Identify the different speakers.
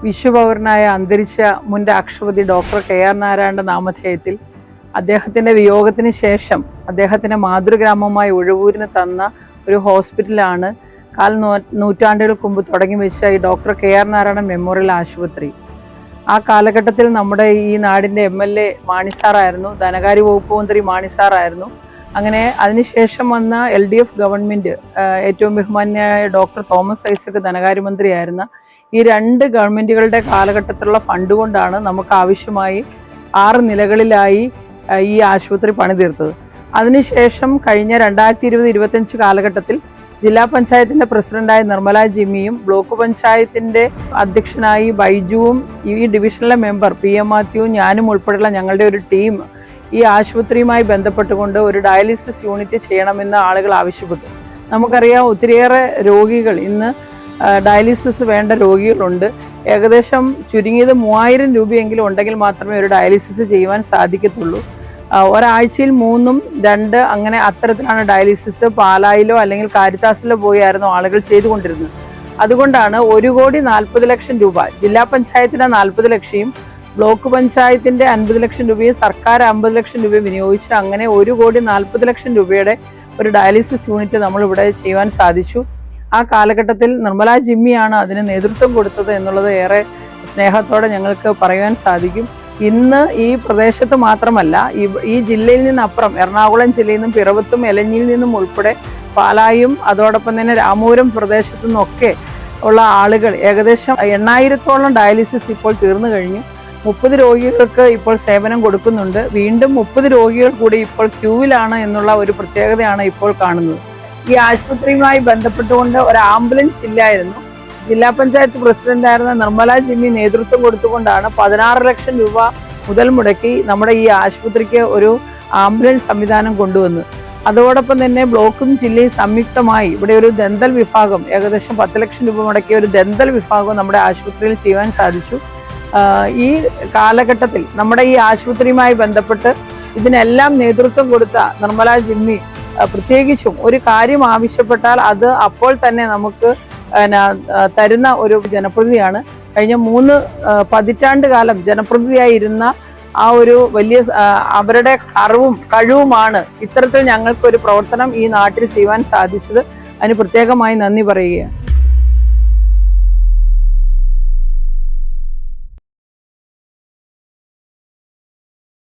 Speaker 1: വിശ്വപൗരനായ അന്തരിച്ച മുൻ രാഷ്ട്രപതി ഡോക്ടർ കെ.ആർ. നാരായണന്റെ നാമധേയത്തിൽ അദ്ദേഹത്തിൻ്റെ വിയോഗത്തിന് ശേഷം അദ്ദേഹത്തിൻ്റെ മാതൃഗ്രാമമായ ഉഴവൂരിന് തന്ന ഒരു ഹോസ്പിറ്റലാണ് നൂറ്റാണ്ടുകൾക്ക് മുമ്പ് തുടങ്ങി വെച്ച ഈ ഡോക്ടർ കെ.ആർ. നാരായണൻ മെമ്മോറിയൽ ആശുപത്രി. ആ കാലഘട്ടത്തിൽ നമ്മുടെ ഈ നാടിൻ്റെ MLA മാണിസാറായിരുന്നു, ധനകാര്യ വകുപ്പ് മന്ത്രി മാണിസാറായിരുന്നു. അങ്ങനെ അതിനുശേഷം വന്ന LDF ഗവൺമെൻറ്, ഏറ്റവും ബഹുമാന്യനായ ഡോക്ടർ തോമസ് ഐസക് ധനകാര്യമന്ത്രിയായിരുന്ന ഈ രണ്ട് ഗവൺമെൻറ്റുകളുടെ കാലഘട്ടത്തിലുള്ള ഫണ്ട് കൊണ്ടാണ് നമുക്ക് ആവശ്യമായി 6 നിലകളിലായി ഈ ആശുപത്രി പണിതീർത്തത്. അതിനുശേഷം കഴിഞ്ഞ 2020-25 കാലഘട്ടത്തിൽ ജില്ലാ പഞ്ചായത്തിൻ്റെ പ്രസിഡന്റായ നിർമ്മല ജിമ്മിയും ബ്ലോക്ക് പഞ്ചായത്തിൻ്റെ അധ്യക്ഷനായി ബൈജുവും ഈ ഡിവിഷനിലെ മെമ്പർ PM മാത്യുവും ഞാനും ഉൾപ്പെടെയുള്ള ഞങ്ങളുടെ ഒരു ടീം ഈ ആശുപത്രിയുമായി ബന്ധപ്പെട്ടുകൊണ്ട് ഒരു ഡയാലിസിസ് യൂണിറ്റ് ചെയ്യണമെന്ന് ആളുകൾ ആവശ്യപ്പെട്ടു. നമുക്കറിയാം, ഒത്തിരിയേറെ രോഗികൾ ഇന്ന് ഡയാലിസിസ് വേണ്ട രോഗികളുണ്ട്. ഏകദേശം ചുരുങ്ങിയത് 3000 രൂപയെങ്കിലും ഉണ്ടെങ്കിൽ മാത്രമേ ഒരു ഡയാലിസിസ് ചെയ്യുവാൻ സാധിക്കത്തുള്ളൂ. ഒരാഴ്ചയിൽ 3, 2 അങ്ങനെ അത്തരത്തിലാണ് ഡയാലിസിസ് പാലായിലോ അല്ലെങ്കിൽ കാരിത്താസിലോ പോയായിരുന്നു ആളുകൾ ചെയ്തുകൊണ്ടിരുന്നത്. അതുകൊണ്ടാണ് 1,40,00,000 രൂപ, ജില്ലാ പഞ്ചായത്തിന് 40 ലക്ഷവും ബ്ലോക്ക് പഞ്ചായത്തിൻ്റെ 50 ലക്ഷം രൂപയും സർക്കാർ 50 ലക്ഷം രൂപയും വിനിയോഗിച്ച് അങ്ങനെ 1,40,00,000 രൂപയുടെ ഒരു ഡയാലിസിസ് യൂണിറ്റ് നമ്മളിവിടെ ചെയ്യുവാൻ സാധിച്ചു. ആ കാലഘട്ടത്തിൽ നിർമ്മല ജിമ്മിയാണ് അതിന് നേതൃത്വം കൊടുത്തത് എന്നുള്ളത് ഏറെ സ്നേഹത്തോടെ ഞങ്ങൾക്ക് പറയുവാൻ സാധിക്കും. ഇന്ന് ഈ പ്രദേശത്ത് മാത്രമല്ല, ഈ ജില്ലയിൽ നിന്നപ്പുറം എറണാകുളം ജില്ലയിൽ നിന്നും പിറവത്തും എലഞ്ഞിയിൽ നിന്നും ഉൾപ്പെടെ പാലായും അതോടൊപ്പം തന്നെ രാമപുരം പ്രദേശത്തു നിന്നൊക്കെ ഉള്ള ആളുകൾ ഏകദേശം 8,000-ഓളം ഡയാലിസിസ് ഇപ്പോൾ തീർന്നു കഴിഞ്ഞു. 30 രോഗികൾക്ക് ഇപ്പോൾ സേവനം കൊടുക്കുന്നുണ്ട്. വീണ്ടും 30 രോഗികൾ കൂടി ഇപ്പോൾ ക്യൂവിലാണ് എന്നുള്ള ഒരു പ്രത്യേകതയാണ് ഇപ്പോൾ കാണുന്നത്. ഈ ആശുപത്രിയുമായി ബന്ധപ്പെട്ടുകൊണ്ട് ഒരു ആംബുലൻസ് ഇല്ലായിരുന്നു. ജില്ലാ പഞ്ചായത്ത് പ്രസിഡന്റായിരുന്ന നിർമ്മല ജിമ്മി നേതൃത്വം കൊടുത്തുകൊണ്ടാണ് 16 ലക്ഷം രൂപ മുതൽ മുടക്കി നമ്മുടെ ഈ ആശുപത്രിക്ക് ഒരു ആംബുലൻസ് സംവിധാനം കൊണ്ടുവന്നു. അതോടൊപ്പം തന്നെ ബ്ലോക്കും ജില്ലയും സംയുക്തമായി ഇവിടെ ഒരു ദന്തൽ വിഭാഗം, ഏകദേശം 10 ലക്ഷം രൂപ മുടക്കിയ ഒരു ദന്തൽ വിഭാഗം നമ്മുടെ ആശുപത്രിയിൽ ചെയ്യുവാൻ സാധിച്ചു. ഈ കാലഘട്ടത്തിൽ നമ്മുടെ ഈ ആശുപത്രിയുമായി ബന്ധപ്പെട്ട് ഇതിനെല്ലാം നേതൃത്വം കൊടുത്ത നിർമ്മല ജിമ്മി പ്രത്യേകിച്ചും ഒരു കാര്യം ആവശ്യപ്പെട്ടാൽ അത് അപ്പോൾ തന്നെ നമുക്ക് തരുന്ന ഒരു ജനപ്രതിനിധിയാണ്. കഴിഞ്ഞ 3 പതിറ്റാണ്ട് കാലം ജനപ്രതിനിധിയായിരുന്ന ആ ഒരു വലിയ അവരുടെ കഴിവുമാണ് ഇത്തരത്തിൽ ഞങ്ങൾക്കൊരു പ്രവർത്തനം ഈ നാട്ടിൽ ചെയ്യുവാൻ സാധിച്ചത്. അതിന് പ്രത്യേകമായി നന്ദി പറയുകയാണ്.